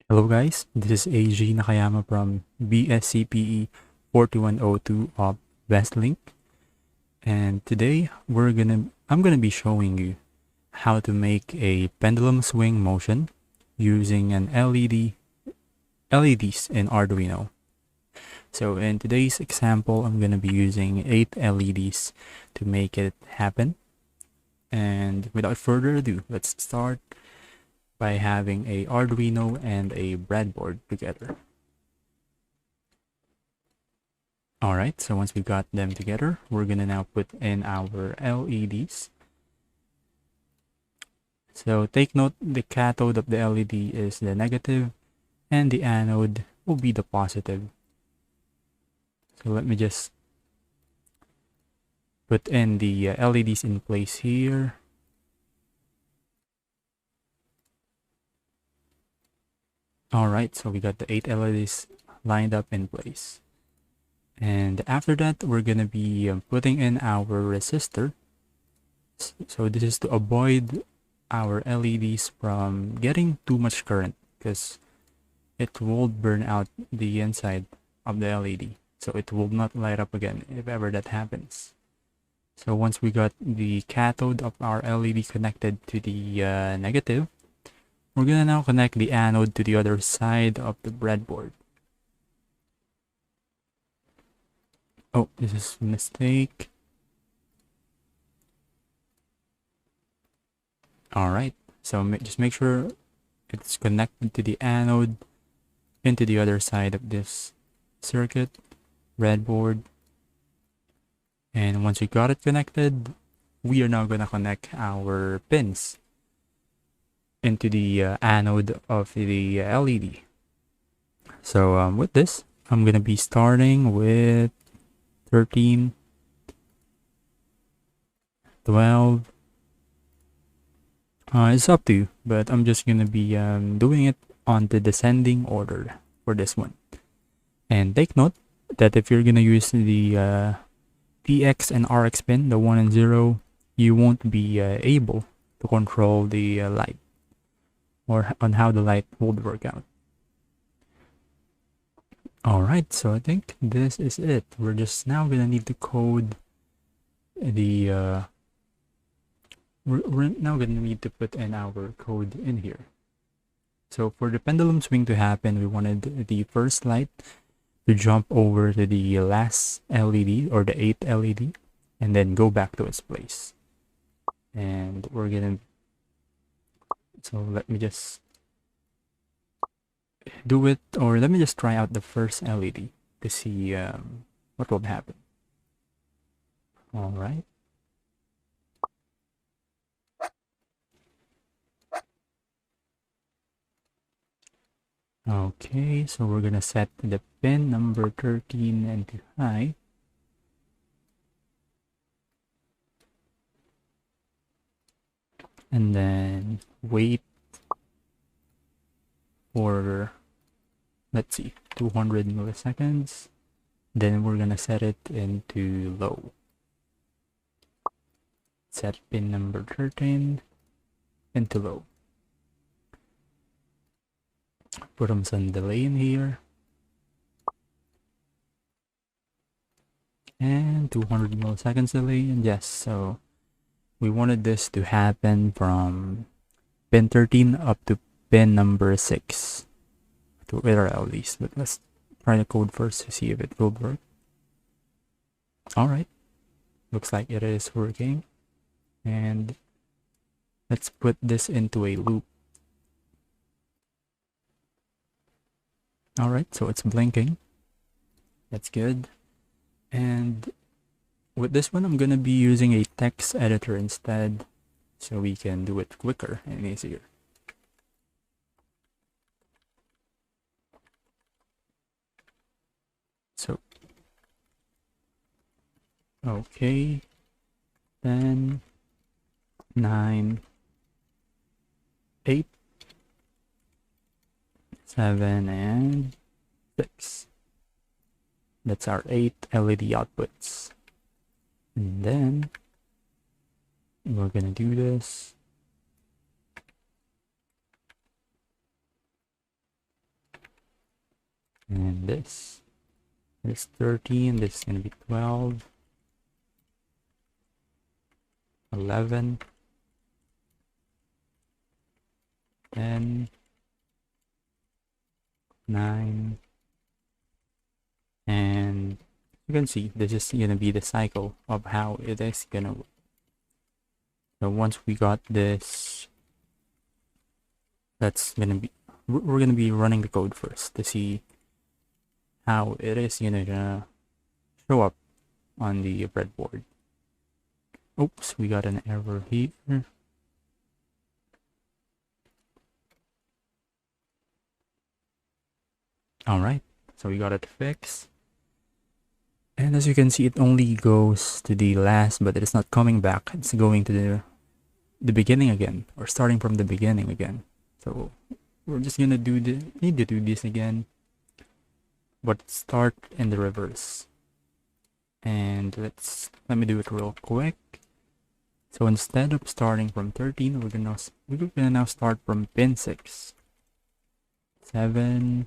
Hello guys, this is Eiji Nakayama from BSCpE 4102 of Westlink, and today I'm gonna be showing you how to make a pendulum swing motion using an LEDs in Arduino. So in today's example, I'm gonna be using 8 LEDs to make it happen. And without further ado, let's start by having a Arduino and a breadboard together. Alright, so once we got them together, we're gonna now put in our LEDs. So take note, the cathode of the LED is the negative and the anode will be the positive. So let me just put in the LEDs in place here. Alright, so we got the 8 LEDs lined up in place. And after that, we're gonna be putting in our resistor. So this is to avoid our LEDs from getting too much current, because it will burn out the inside of the LED. So it will not light up again if ever that happens. So once we got the cathode of our LED connected to the negative, we're gonna now connect the anode to the other side of the breadboard. Oh, this is a mistake. Alright, so just make sure it's connected to the anode into the other side of this circuit, breadboard. And once we got it connected, we are now gonna connect our pins into the anode of the LED. So with this, I'm gonna be starting with 13, 12. It's up to you, but I'm just gonna be doing it on the descending order for this one. And take note that if you're gonna use the TX and RX pin, the 1 and 0, you won't be able to control the light, or on how the light would work out. Alright, so I think this is it. We're just now gonna need to code the we're now gonna need to put in our code in here. So for the pendulum swing to happen, we wanted the first light to jump over to the last LED, or the 8th LED, and then go back to its place. And we're gonna, so let me just do it, or let me just try out the first LED to see what will happen. Alright. Okay, so we're gonna set the pin number 13 into high. And then wait for, let's see, 200 milliseconds. Then we're gonna set it into low. Set pin number 13 into low. Put some delay in here. And 200 milliseconds delay, and yes, so we wanted this to happen from pin 13 up to pin number 6 to error at least, but let's try the code first to see if it will work. Alright, looks like it is working, and let's put this into a loop. Alright, so it's blinking. That's good. And with this one, I'm gonna be using a text editor instead, so we can do it quicker and easier. So, okay, 10, 9, 8, 7, and 6. That's our 8 LED outputs. And then we're gonna do this. and this. This 13, this is gonna be 12, 11, 10, 9, and you can see this is gonna be the cycle of how it is gonna work. So once we got this, we're gonna be running the code first to see how it is gonna show up on the breadboard. Oops, we got an error here. Alright, so we got it fixed. And as you can see, it only goes to the last, but it is not coming back. It's going to the beginning again, or starting from the beginning again. So we're just gonna need to do this again, but start in the reverse. And let me do it real quick. So instead of starting from 13, we're gonna now start from pin 6, 7,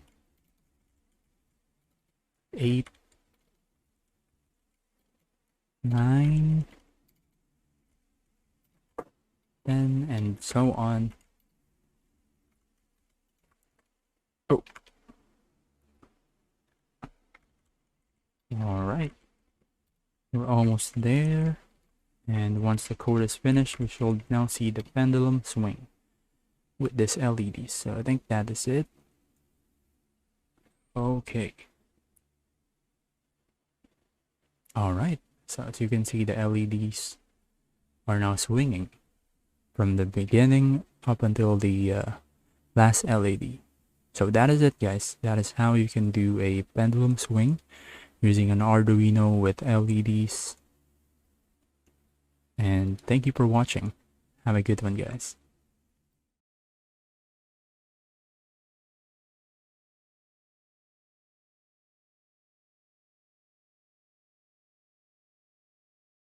8, 9, 10, and so on. Oh. Alright. We're almost there. And once the code is finished, we should now see the pendulum swing with this LED. So I think that is it. Okay. Alright. So as you can see, the LEDs are now swinging from the beginning up until the last LED. So that is it, guys. That is how you can do a pendulum swing using an Arduino with LEDs. And thank you for watching. Have a good one, guys.